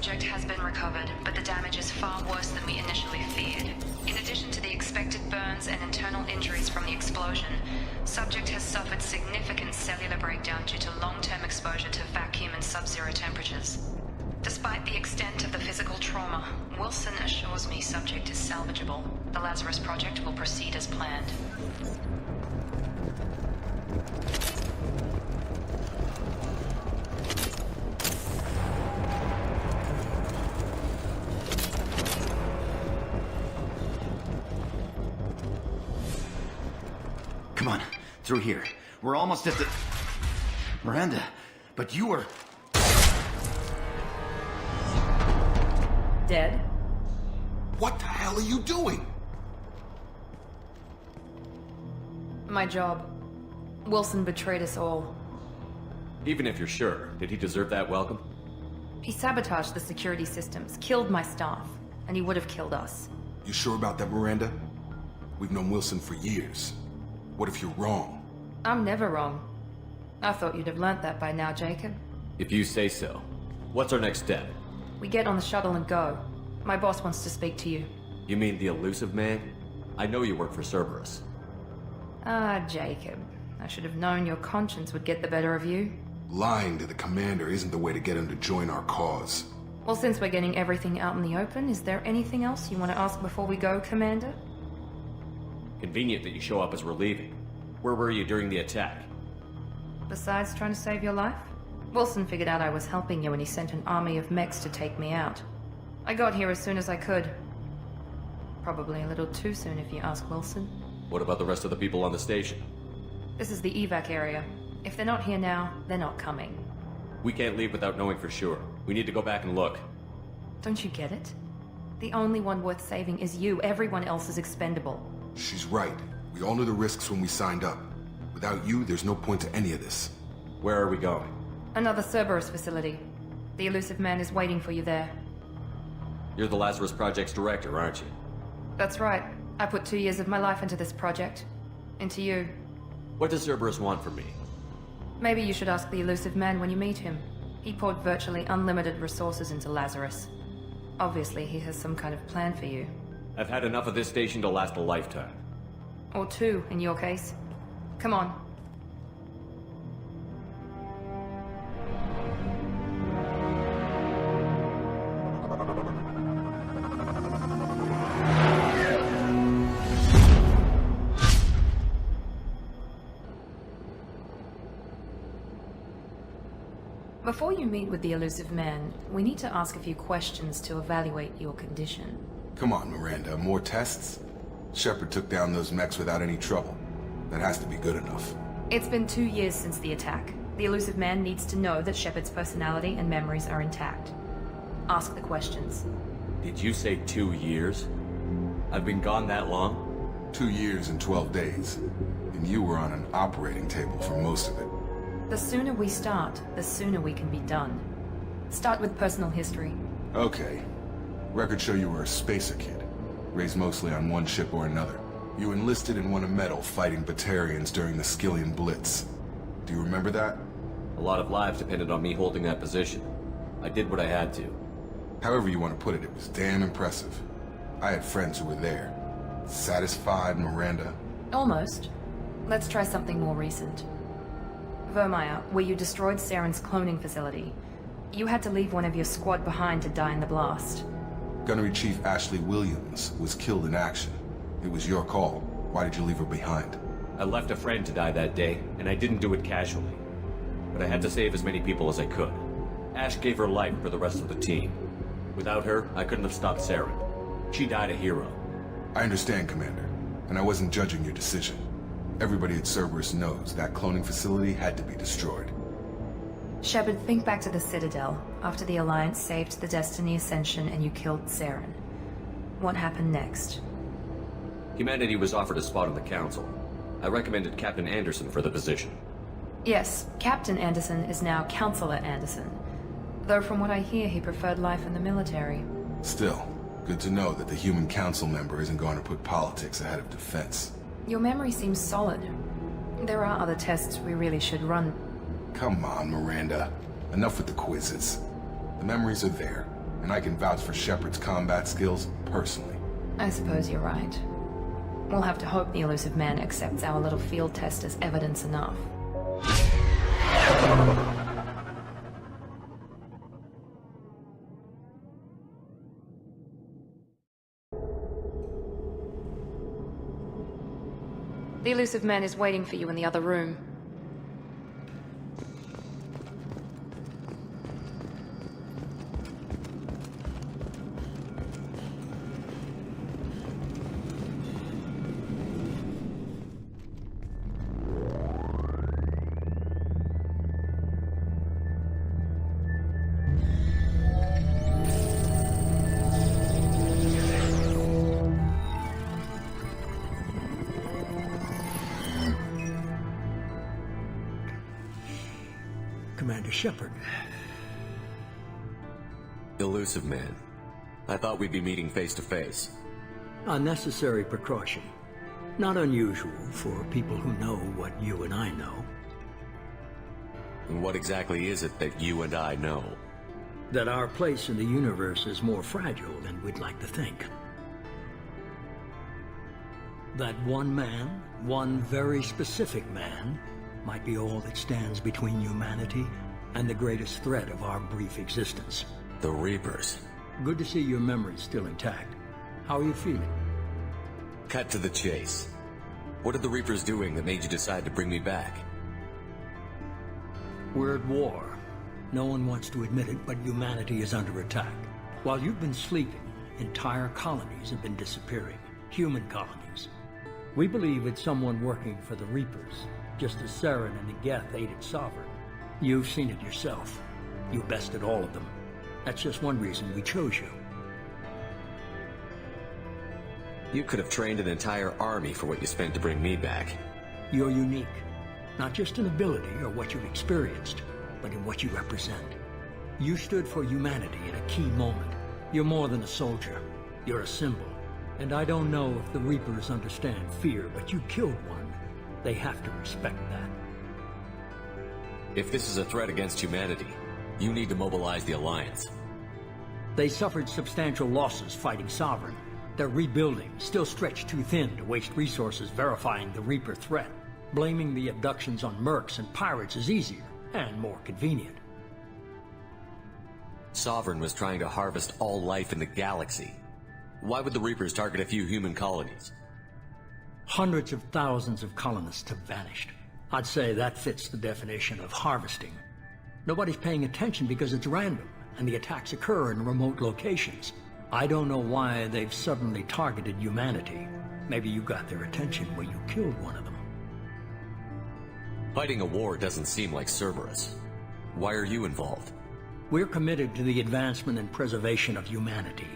subject has been recovered, but the damage is far worse than we initially feared. In addition to the expected burns and internal injuries from the explosion, subject has suffered significant cellular breakdown due to long-term exposure to vacuum and sub-zero temperatures. Despite the extent of the physical trauma, Wilson assures me subject is salvageable. The Lazarus Project will proceed as planned. Come on, through here. We're almost at the... Miranda, but you were... Dead? What the hell are you doing? My job. Wilson betrayed us all. Even if you're sure, did he deserve that welcome? He sabotaged the security systems, killed my staff, and he would have killed us. You sure about that, Miranda? We've known Wilson for years. What if you're wrong? I'm never wrong. I thought you'd have learnt that by now, Jacob. If you say so. What's our next step? We get on the shuttle and go. My boss wants to speak to you. You mean the Illusive man? I know you work for Cerberus. Ah, Jacob. I should have known your conscience would get the better of you. Lying to the commander isn't the way to get him to join our cause. Well, since we're getting everything out in the open, is there anything else you want to ask before we go, Commander? Convenient that you show up as we're leaving. Where were you during the attack? Besides trying to save your life? Wilson figured out I was helping you when he sent an army of mechs to take me out. I got here as soon as I could. Probably a little too soon if you ask Wilson. What about the rest of the people on the station? This is the evac area. If they're not here now, they're not coming. We can't leave without knowing for sure. We need to go back and look. Don't you get it? The only one worth saving is you. Everyone else is expendable. She's right. We all knew the risks when we signed up. Without you, there's no point to any of this. Where are we going? Another Cerberus facility. The Illusive man is waiting for you there. You're the Lazarus Project's director, aren't you? That's right. I put 2 years of my life into this project. Into you. What does Cerberus want from me? Maybe you should ask the Illusive man when you meet him. He poured virtually unlimited resources into Lazarus. Obviously, he has some kind of plan for you. I've had enough of this station to last a lifetime. Or 2, in your case. Come on. Before you meet with the Illusive man, we need to ask a few questions to evaluate your condition. Come on, Miranda. More tests? Shepard took down those mechs without any trouble. That has to be good enough. It's been 2 years since the attack. The Illusive man needs to know that Shepard's personality and memories are intact. Ask the questions. Did you say 2 years? I've been gone that long? 2 years and 12 days. And you were on an operating table for most of it. The sooner we start, the sooner we can be done. Start with personal history. Okay. Records show you were a spacer kid. Raised mostly on one ship or another. You enlisted and won a medal fighting Batarians during the Skillian Blitz. Do you remember that? A lot of lives depended on me holding that position. I did what I had to. However you want to put it, it was damn impressive. I had friends who were there. Satisfied, Miranda? Almost. Let's try something more recent. Vermeer, where you destroyed Saren's cloning facility. You had to leave one of your squad behind to die in the blast. Gunnery Chief Ashley Williams was killed in action. It was your call. Why did you leave her behind? I left a friend to die that day, and I didn't do it casually. But I had to save as many people as I could. Ash gave her life for the rest of the team. Without her, I couldn't have stopped Saren. She died a hero. I understand, Commander, and I wasn't judging your decision. Everybody at Cerberus knows that cloning facility had to be destroyed. Shepard, think back to the Citadel, after the Alliance saved the Destiny Ascension and you killed Saren. What happened next? Humanity was offered a spot on the Council. I recommended Captain Anderson for the position. Yes, Captain Anderson is now Counselor Anderson. Though from what I hear, he preferred life in the military. Still, good to know that the human council member isn't going to put politics ahead of defense. Your memory seems solid. There are other tests we really should run. Come on, Miranda. Enough with the quizzes. The memories are there. and I can vouch for Shepard's combat skills personally. I suppose you're right. We'll have to hope the Illusive Man accepts our little field test as evidence enough. The Illusive Man is waiting for you in the other room. Commander Shepard. Illusive Man. I thought we'd be meeting face to face. A necessary precaution. Not unusual for people who know what you and I know. And what exactly is it that you and I know? That our place in the universe is more fragile than we'd like to think. That one man, one very specific man, might be all that stands between humanity and the greatest threat of our brief existence. The Reapers. Good to see your memory's still intact. How are you feeling? Cut to the chase. What are the Reapers doing that made you decide to bring me back? We're at war. No one wants to admit it, but humanity is under attack. While you've been sleeping, entire colonies have been disappearing. Human colonies. We believe it's someone working for the Reapers, just as Saren and Geth aided Sovereign. You've seen it yourself. You bested all of them. That's just one reason we chose you. You could have trained an entire army for what you spent to bring me back. You're unique. Not just in ability or what you've experienced, but in what you represent. You stood for humanity in a key moment. You're more than a soldier. You're a symbol. And I don't know if the Reapers understand fear, but you killed one. They have to respect that. If this is a threat against humanity, you need to mobilize the Alliance. They suffered substantial losses fighting Sovereign. They're rebuilding, still stretched too thin to waste resources verifying the Reaper threat. Blaming the abductions on mercs and pirates is easier, and more convenient. Sovereign was trying to harvest all life in the galaxy. Why would the Reapers target a few human colonies? Hundreds of thousands of colonists have vanished. I'd say that fits the definition of harvesting. Nobody's paying attention because it's random, and the attacks occur in remote locations. I don't know why they've suddenly targeted humanity. Maybe you got their attention when you killed one of them. Fighting a war doesn't seem like Cerberus. Why are you involved? We're committed to the advancement and preservation of humanity.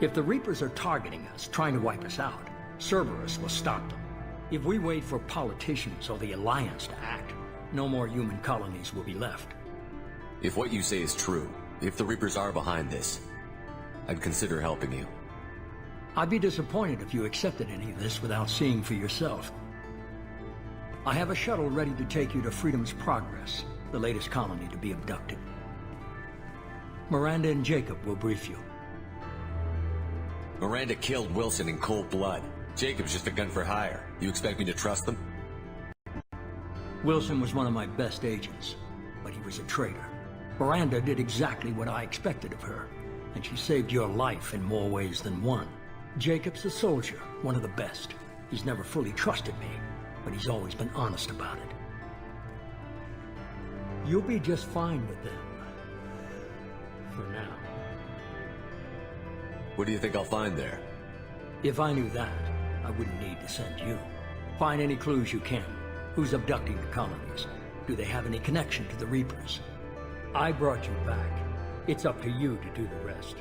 If the Reapers are targeting us, trying to wipe us out, Cerberus will stop them. If we wait for politicians or the Alliance to act, no more human colonies will be left. If what you say is true, if the Reapers are behind this, I'd consider helping you. I'd be disappointed if you accepted any of this without seeing for yourself. I have a shuttle ready to take you to Freedom's Progress, the latest colony to be abducted. Miranda and Jacob will brief you. Miranda killed Wilson in cold blood. Jacob's just a gun for hire. You expect me to trust them? Wilson was one of my best agents, but he was a traitor. Miranda did exactly what I expected of her, and she saved your life in more ways than one. Jacob's a soldier, one of the best. He's never fully trusted me, but he's always been honest about it. You'll be just fine with them. For now. What do you think I'll find there? If I knew that, I wouldn't need to send you. Find any clues you can. Who's abducting the colonies? Do they have any connection to the Reapers? I brought you back. It's up to you to do the rest.